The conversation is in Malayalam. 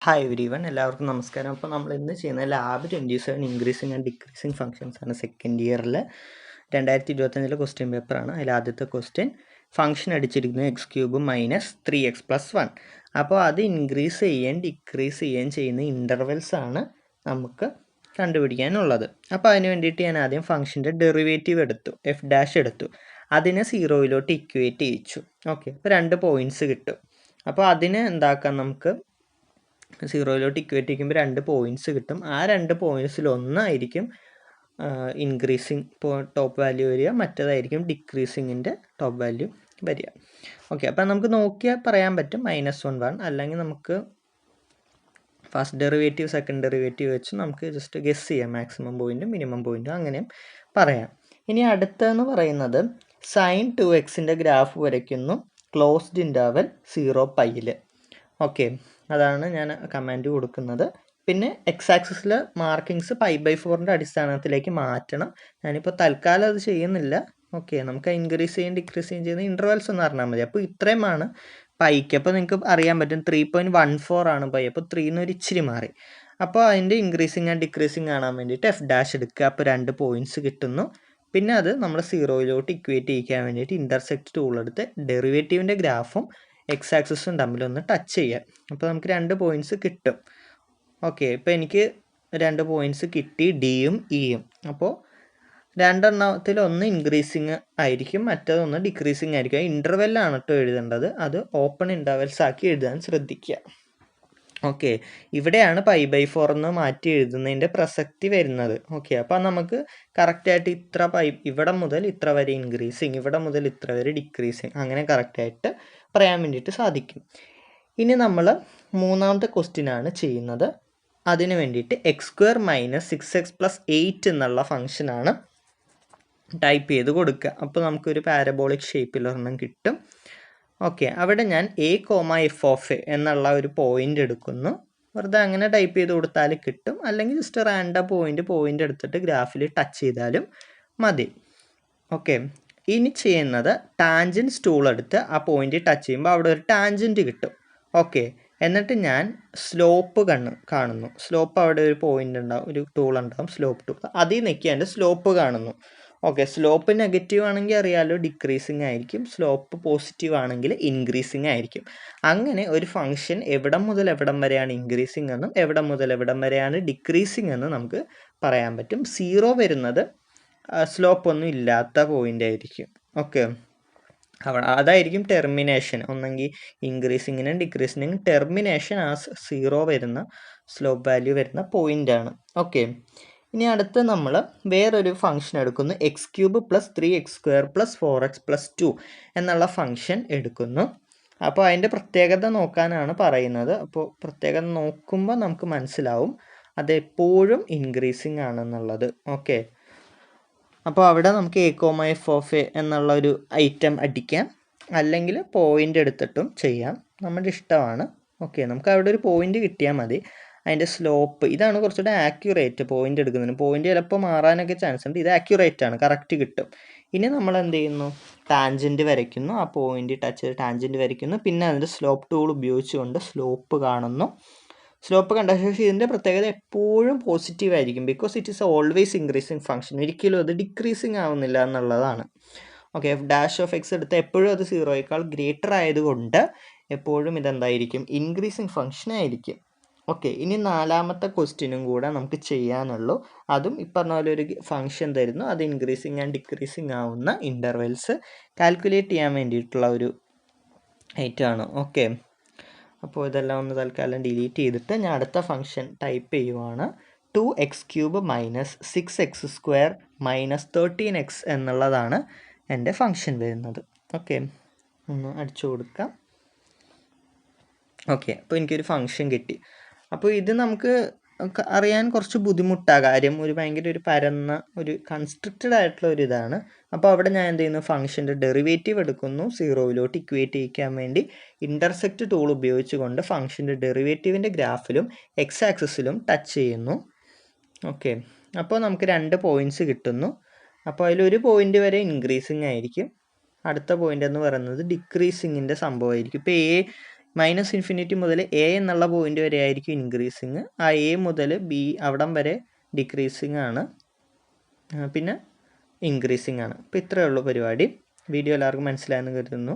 ഹായ് എവരിവൺ, എല്ലാവർക്കും നമസ്കാരം. അപ്പോൾ നമ്മൾ ഇന്ന് ചെയ്യുന്ന lab 27 increasing and decreasing functions ആണ്. സെക്കൻഡ് ഇയറിൽ 2025 ക്വസ്റ്റ്യൻ പേപ്പറാണ്. അതിൽ ആദ്യത്തെ question function അടിച്ചിരിക്കുന്നത് x³ minus 3x+1. അപ്പോൾ അത് ഇൻക്രീസ് ചെയ്യുകയും ഡിക്രീസ് ചെയ്യുകയും ചെയ്യുന്ന ഇൻ്റർവെൽസ് ആണ് നമുക്ക് കണ്ടുപിടിക്കാനുള്ളത്. അപ്പോൾ അതിന് വേണ്ടിയിട്ട് ഞാൻ ആദ്യം ഫംഗ്ഷൻ്റെ ഡെറിവേറ്റീവ് എടുത്തു, f' എടുത്തു. അതിനെ 0 ഇക്വേറ്റ് ചെയ്യിച്ചു. ഓക്കെ, അപ്പോൾ 2 പോയിൻറ്റ്സ് കിട്ടും. അപ്പോൾ അതിന് എന്താക്കാം, നമുക്ക് 0 ഇക്വേറ്റ് ചെയ്യുമ്പോൾ 2 പോയിൻറ്റ്സ് കിട്ടും. ആ 2 പോയിൻറ്റ്സിൽ ഒന്നായിരിക്കും ഇൻക്രീസിങ് ടോപ്പ് വാല്യൂ വരിക, മറ്റേതായിരിക്കും ഡിക്രീസിങ്ങിൻ്റെ ടോപ്പ് വാല്യൂ വരിക. ഓക്കെ, അപ്പം നമുക്ക് നോക്കിയാൽ പറയാൻ പറ്റും -1 1, അല്ലെങ്കിൽ നമുക്ക് ഫസ്റ്റ് ഡെറിവേറ്റീവ് സെക്കൻഡ് ഡെറിവേറ്റീവ് വെച്ച് നമുക്ക് ജസ്റ്റ് ഗസ് ചെയ്യാം, മാക്സിമം പോയിൻറ്റും മിനിമം പോയിൻറ്റും അങ്ങനെയും പറയാം. ഇനി അടുത്തതെന്ന് പറയുന്നത് sin 2x ഗ്രാഫ് വരയ്ക്കുന്നു ക്ലോസ്ഡ് ഇൻ്റർവൽ 0πയിൽ. ഓക്കെ, അതാണ് ഞാൻ കമാൻഡ് കൊടുക്കുന്നത്. പിന്നെ എക്സ് ആക്സിസിൽ മാർക്കിങ്സ് π/4 അടിസ്ഥാനത്തിലേക്ക് മാറ്റണം. ഞാനിപ്പോൾ തൽക്കാലം അത് ചെയ്യുന്നില്ല. ഓക്കെ, നമുക്ക് ഇൻക്രീസ് ചെയ്യും ഡിക്രീസ് ചെയ്യും ചെയ്യുന്ന ഇൻ്റർവെൽസ് എന്ന് പറഞ്ഞാൽ മതി. അപ്പോൾ ഇത്രയുമാണ് പൈക്ക്. അപ്പോൾ നിങ്ങൾക്ക് അറിയാൻ പറ്റും 3.14 ആണ് പൈ. അപ്പോൾ 3 ഒരു ഇച്ചിരി മാറി. അപ്പോൾ അതിൻ്റെ ഇൻക്രീസിങ് ആൻഡ് ഡിക്രീസിങ് കാണാൻ വേണ്ടിയിട്ട് f' എടുക്കുക. അപ്പോൾ 2 പോയിൻറ്റ്സ് കിട്ടുന്നു. പിന്നെ അത് നമ്മൾ 0 ഇക്വേറ്റ് ചെയ്യിക്കാൻ വേണ്ടിയിട്ട് ഇൻ്റർസെക്റ്റ് ടൂൾ എടുത്ത് ഡെറിവേറ്റീവിൻ്റെ ഗ്രാഫും എക്സ് ആക്സിസും തമ്മിലൊന്ന് ടച്ച് ചെയ്യാം. അപ്പോൾ നമുക്ക് 2 പോയിൻറ്റ്സ് കിട്ടും. ഓക്കെ, ഇപ്പോൾ എനിക്ക് 2 പോയിൻറ്റ്സ് കിട്ടി, ഡിയും ഇയും. അപ്പോൾ രണ്ടെണ്ണത്തിൽ ഒന്ന് ഇൻക്രീസിങ് ആയിരിക്കും, മറ്റേതൊന്ന് ഡിക്രീസിങ് ആയിരിക്കും. ഇൻ്റർവെല്ലാണ് കേട്ടോ എഴുതേണ്ടത്. അത് ഓപ്പൺ ഇൻ്റർവെൽസ് ആക്കി എഴുതാൻ ശ്രദ്ധിക്കുക. ഓക്കെ, ഇവിടെയാണ് π/4 എന്ന് മാറ്റി എഴുതുന്നതിൻ്റെ പ്രസക്തി വരുന്നത്. ഓക്കെ, അപ്പോൾ നമുക്ക് കറക്റ്റായിട്ട് ഇവിടെ മുതൽ ഇത്ര വരെ ഇൻക്രീസിങ്, ഇവിടെ മുതൽ ഇത്ര വരെ ഡിക്രീസിങ്, അങ്ങനെ കറക്റ്റായിട്ട് പറയാൻ വേണ്ടിയിട്ട് സാധിക്കും. ഇനി നമ്മൾ മൂന്നാമത്തെ ക്വസ്റ്റ്യനാണ് ചെയ്യുന്നത്. അതിന് വേണ്ടിയിട്ട് x² മൈനസ് 6x+8 എന്നുള്ള ഫംഗ്ഷനാണ് ടൈപ്പ് ചെയ്ത് കൊടുക്കുക. അപ്പോൾ നമുക്കൊരു പാരബോളിക് ഷേപ്പിൽ ഒരെണ്ണം കിട്ടും. ഓക്കെ, അവിടെ ഞാൻ a,f എന്നുള്ള ഒരു പോയിൻ്റ് എടുക്കുന്നു. വെറുതെ അങ്ങനെ ടൈപ്പ് ചെയ്ത് കൊടുത്താൽ കിട്ടും, അല്ലെങ്കിൽ ജസ്റ്റ് റാൻഡം പോയിൻ്റ് എടുത്തിട്ട് ഗ്രാഫിൽ ടച്ച് ചെയ്താലും മതി. ഓക്കെ, ഇനി ചെയ്യുന്നത് ടാൻജൻറ്റ് ടൂൾ എടുത്ത് ആ പോയിൻ്റ് ടച്ച് ചെയ്യുമ്പോൾ അവിടെ ഒരു ടാൻജൻറ്റ് കിട്ടും. ഓക്കെ, എന്നിട്ട് ഞാൻ സ്ലോപ്പ് കാണുന്നു. സ്ലോപ്പ് അവിടെ ഒരു പോയിൻ്റ് ഉണ്ടാവും, ഒരു ടൂൾ ഉണ്ടാവും, സ്ലോപ്പ് ടൂൾ. അതിൽ നിൽക്കാണ്ട് സ്ലോപ്പ് കാണുന്നു. ഓക്കെ, സ്ലോപ്പ് നെഗറ്റീവ് ആണെങ്കിൽ അറിയാലോ ഡിക്രീസിങ് ആയിരിക്കും, സ്ലോപ്പ് പോസിറ്റീവ് ആണെങ്കിൽ ഇൻക്രീസിങ് ആയിരിക്കും. അങ്ങനെ ഒരു ഫംഗ്ഷൻ എവിടം മുതൽ എവിടം വരെയാണ് ഇൻക്രീസിങ് എന്നും എവിടം മുതൽ എവിടം വരെയാണ് ഡിക്രീസിങ് എന്നും നമുക്ക് പറയാൻ പറ്റും. 0 വരുന്നത് സ്ലോപ്പ് ഒന്നും ഇല്ലാത്ത പോയിൻ്റ് ആയിരിക്കും. ഓക്കെ, അതായിരിക്കും ടെർമിനേഷൻ. ഒന്നെങ്കിൽ ഇൻക്രീസിങ്ങിനും ഡിക്രീസിങ്ങിനും ടെർമിനേഷൻ ആ 0 വരുന്ന സ്ലോപ്പ് വാല്യൂ വരുന്ന പോയിൻ്റാണ്. ഓക്കെ, ഇനി അടുത്ത് നമ്മൾ വേറൊരു ഫംഗ്ഷൻ എടുക്കുന്നു, x³ + 3x² + 4x+2 എന്നുള്ള ഫംഗ്ഷൻ എടുക്കുന്നു. അപ്പോൾ അതിൻ്റെ പ്രത്യേകത നോക്കാനാണ് പറയുന്നത്. അപ്പോൾ പ്രത്യേകത നോക്കുമ്പോൾ നമുക്ക് മനസ്സിലാവും അതെപ്പോഴും ഇൻക്രീസിങ് ആണെന്നുള്ളത്. ഓക്കെ, അപ്പോൾ അവിടെ നമുക്ക് a,f എന്നുള്ള ഒരു ഐറ്റം അടിക്കാം, അല്ലെങ്കിൽ പോയിൻ്റ് എടുത്തിട്ടും ചെയ്യാം, നമ്മുടെ ഇഷ്ടമാണ്. ഓക്കെ, നമുക്ക് അവിടെ ഒരു പോയിൻ്റ് കിട്ടിയാൽ മതി. അതിൻ്റെ സ്ലോപ്പ് ഇതാണ് കുറച്ചുകൂടെ ആക്യുറേറ്റ്. പോയിൻ്റ് എടുക്കുന്നതിന് പോയിൻ്റ് ചിലപ്പോൾ മാറാനൊക്കെ ചാൻസ് ഉണ്ട്, ഇത് ആക്യുറേറ്റ് ആണ്, കറക്റ്റ് കിട്ടും. ഇനി നമ്മൾ എന്ത് ചെയ്യുന്നു, ടാൻജൻറ്റ് വരയ്ക്കുന്നു. ആ പോയിൻ്റ് ടച്ച് ചെയ്ത് ടാൻജൻറ്റ് വരയ്ക്കുന്നു. പിന്നെ അതിൻ്റെ സ്ലോപ്പ് ടൂൾ ഉപയോഗിച്ചുകൊണ്ട് സ്ലോപ്പ് കാണുന്നു. സ്ലോപ്പ് കണ്ട ശേഷം ഇതിൻ്റെ പ്രത്യേകത എപ്പോഴും പോസിറ്റീവ് ആയിരിക്കും, because it is always increasing function. ഒരിക്കലും അത് ഡിക്രീസിങ് ആവുന്നില്ല എന്നുള്ളതാണ്. ഓക്കെ, f' എടുത്ത് എപ്പോഴും അത് 0യേക്കാൾ ഗ്രേറ്റർ ആയതുകൊണ്ട് എപ്പോഴും ഇതെന്തായിരിക്കും, ഇൻക്രീസിങ് ഫംഗ്ഷൻ ആയിരിക്കും. ഓക്കെ, ഇനി നാലാമത്തെ ക്വസ്റ്റ്യനും കൂടെ നമുക്ക് ചെയ്യാനുള്ളൂ. അതും ഈ പറഞ്ഞ പോലെ ഒരു ഫംഗ്ഷൻ തരുന്നു, അത് ഇൻക്രീസിങ് ആൻഡ് ഡിക്രീസിങ് ആവുന്ന ഇൻ്റർവെൽസ് കാൽക്കുലേറ്റ് ചെയ്യാൻ വേണ്ടിയിട്ടുള്ള ഒരു ഐറ്റമാണ്. ഓക്കെ, അപ്പോൾ ഇതെല്ലാം ഒന്ന് തൽക്കാലം ഡിലീറ്റ് ചെയ്തിട്ട് ഞാൻ അടുത്ത ഫംഗ്ഷൻ ടൈപ്പ് ചെയ്യുവാണ്. 2x³ minus 6x² minus 13x എന്നുള്ളതാണ് എൻ്റെ ഫംഗ്ഷൻ വരുന്നത്. ഓക്കെ, ഒന്ന് അടിച്ചു കൊടുക്കാം. ഓക്കെ, അപ്പോൾ എനിക്കൊരു ഫംഗ്ഷൻ കിട്ടി. അപ്പോൾ ഇത് നമുക്ക് അറിയാൻ കുറച്ച് ബുദ്ധിമുട്ടാണ്. കാര്യം ഭയങ്കര ഒരു പരന്ന ഒരു കൺസ്ട്രക്റ്റഡ് ആയിട്ടുള്ള ഒരു ഇതാണ്. അപ്പോൾ അവിടെ ഞാൻ എന്ത് ചെയ്യുന്നു, ഫംഗ്ഷൻ്റെ ഡെറിവേറ്റീവ് എടുക്കുന്നു. 0 ഇക്വേറ്റ് ചെയ്യിക്കാൻ വേണ്ടി ഇൻ്റർസെക്റ്റ് ടൂൾ ഉപയോഗിച്ചുകൊണ്ട് ഫംഗ്ഷൻ്റെ ഡെറിവേറ്റീവിൻ്റെ ഗ്രാഫിലും എക്സ് ആക്സിസിലും ടച്ച് ചെയ്യുന്നു. ഓക്കെ, അപ്പോൾ നമുക്ക് 2 പോയിൻറ്റ്സ് കിട്ടുന്നു. അപ്പോൾ അതിലൊരു പോയിൻ്റ് വരെ ഇൻക്രീസിങ് ആയിരിക്കും, അടുത്ത പോയിൻ്റ് എന്ന് പറയുന്നത് ഡിക്രീസിങ്ങിൻ്റെ സംഭവമായിരിക്കും. ഇപ്പോൾ -∞ മുതൽ എ എന്നുള്ള പോയിന്റ് വരെ ആയിരിക്കും ഇൻക്രീസിങ്. ആ എ മുതൽ ബി അവിടം വരെ ഡിക്രീസിങ് ആണ്, പിന്നെ ഇൻക്രീസിങ് ആണ്. അപ്പോൾ ഇത്രയേ ഉള്ളൂ പരിപാടി. വീഡിയോ എല്ലാവർക്കും മനസ്സിലായെന്ന് കരുതുന്നു.